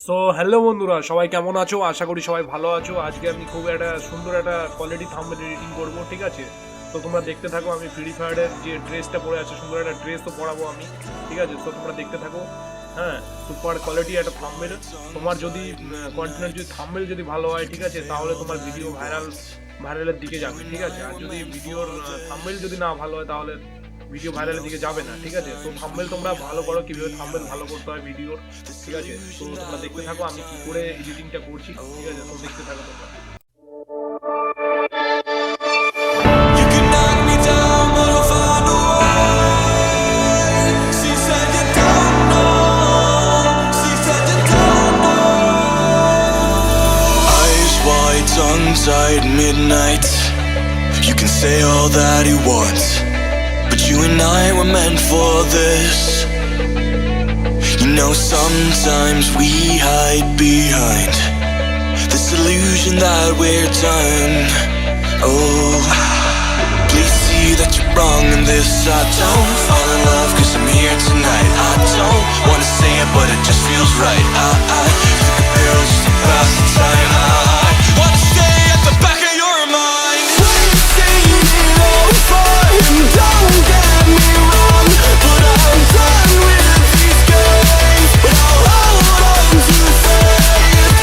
So hello বন্ধুরা, সবাই কেমন আছো? আশা করি সবাই ভালো আছো। আজকে আমি খুব একটা সুন্দর একটা কোয়ালিটি থাম্বনেল এডিটিং করবো, ঠিক আছে? তো তোমরা দেখতে থাকো। আমি ফ্রি ফায়ারের যে ড্রেসটা পরে আছে, সুন্দর একটা ড্রেসও পরাবো আমি, ঠিক আছে? তো তোমরা দেখতে থাকো। হ্যাঁ, সুপার কোয়ালিটি একটা থাম্বনেল। তোমার যদি কন্টেন্ট যদি থাম্বনেল যদি ভালো হয়, ঠিক আছে, তাহলে তোমার ভিডিও ভাইরালের দিকে যাবে, ঠিক আছে? আর যদি ভিডিওর থাম্বনেল যদি না ভালো হয়, তাহলে ভিডিও ভাইরালের দিকে যাবে না, ঠিক আছে? তো থাম্বনেল তোমরা ভালো করো, কিভাবে থাম্বনেল ভালো করতে হয় ভিডিওর, ঠিক আছে? তো তোমরা দেখতে থাকো আমি কি করে এডিটিংটা করছি, ঠিক আছে? তো দেখতে থাকো তোমরা। You can knock me down, but I'll find a way. She said you don't know. She said you don't know. Eyes wide, tongue-tied, midnight. You can say all that you want, but you and I were meant for this. You know sometimes we hide behind this illusion that we're done. Oh, please see that you're wrong in this. I don't fall in love cause I'm here tonight. I don't wanna say it but it just feels right. I took a pill just to pass the time. I wanna stay at the back of your mind. We've seen it all before, and don't get me wrong, but I'm done with these games. But I'll hold on to faith.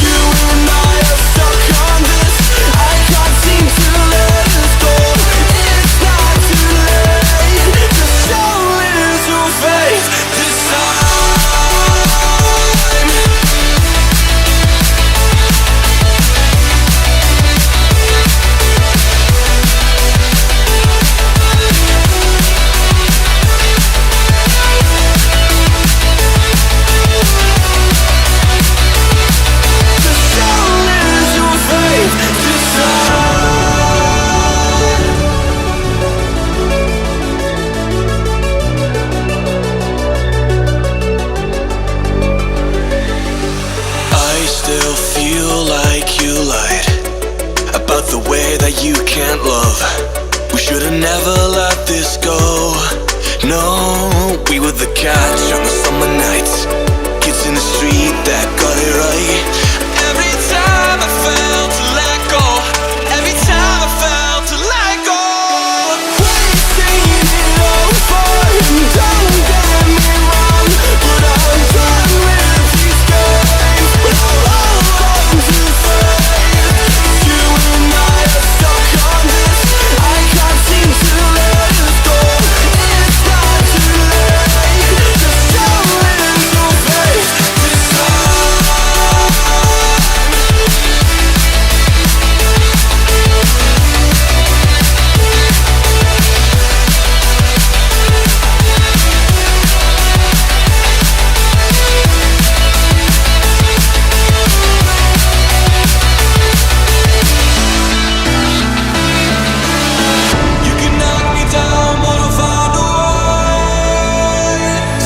You and I are stuck on this. I can't seem to let us go. It's not too late. Just show little faith this time. Just show little faith this time. I still feel like you lied about the way that you can't love. We should've never let this go. No, we were the catch on the summer nights, kids in the street that got it right. Every time I felt to let go, every time I felt to let go. We've seen it all before, and don't get me wrong, but I'm done with these games. But I'll hold on to faith. You and I are stuck on this. I can't seem to let us go. It's not too late. Just show little faith this time. You can knock me down, but I'll find a way.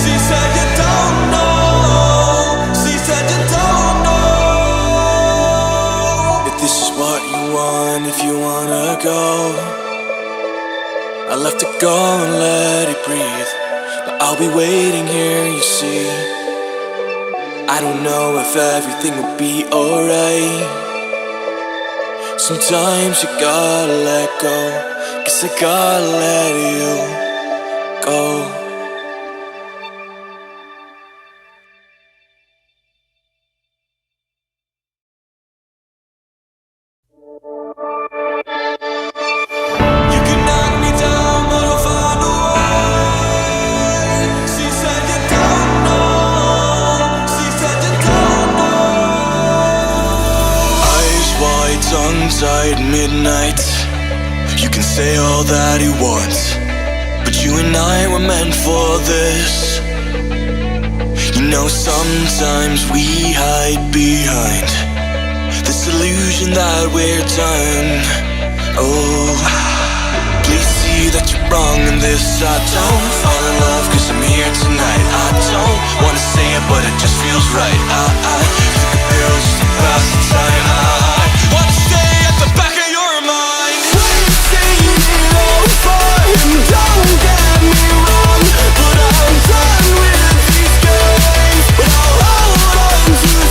She said you don't know. She said you don't know. If this is what you want, if you wanna go, I'll have to go and let it breathe. But I'll be waiting here, you see. I don't know if everything will be alright. Sometimes you gotta let go, 'cause I gotta let you go. You can knock me down, but I'll find a way. She said you don't know. She said you don't know. Eyes wide, tongue-tied, midnight. You can say all that you want, but you and I were meant for this. You know sometimes we hide behind this illusion that we're done. Oh, please see that you're wrong in this. I don't fall in love cause I'm here tonight. I don't wanna say it but it just feels right. I took a pill just to pass the time. I wanna stay at the back of your mind. We've seen it all before, and don't get me wrong, but I'm done with these games. But I'll hold on to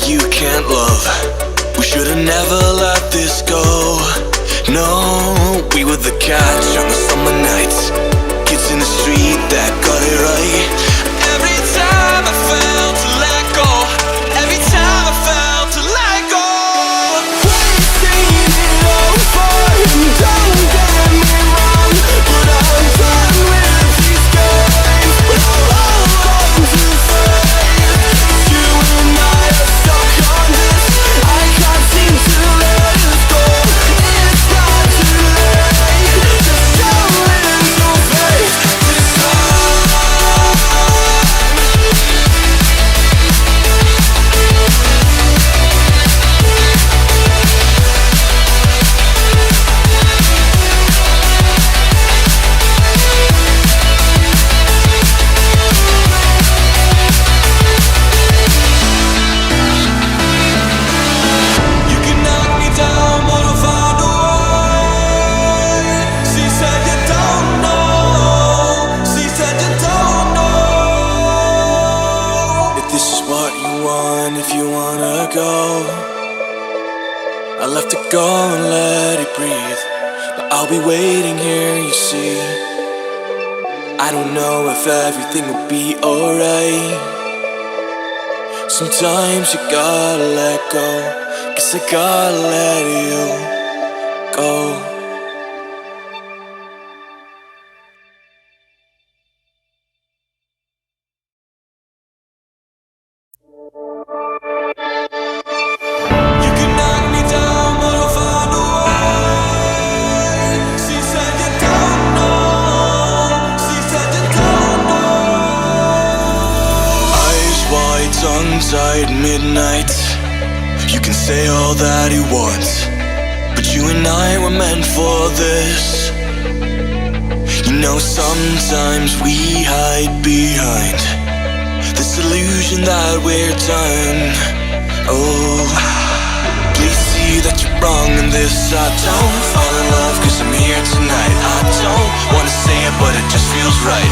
you can't love. We should've never let this go. No, we were the catch on the summer nights, kids in the street that got it right. Every time I felt to let go, every time I felt to let go. We've seen it over, and don't get me wrong, but I'm done with these games. But I'll hold on to faith. You and I are stuck on this. I can't seem to let us go. It's not too late. Just show it your face this time. You can knock me down, but I'll find a way. She said you don't know. She said you don't know. If this is what you want, if you wanna go, I'll have to go and let it breathe. But I'll be waiting here, you see. I don't know if everything will be alright. Sometimes you gotta let go, 'cause I gotta let you go. You can knock me down, but I'll find a way. She said you don't know. She said you don't know. Eyes wide, tongue-tied, midnight. You can say all that you want, but you and I were meant for this. You know, sometimes we hide behind this illusion that we're done. Oh, please see that you're wrong in this. I don't fall in love 'cause I'm here tonight. I don't wanna say it, but it just feels right.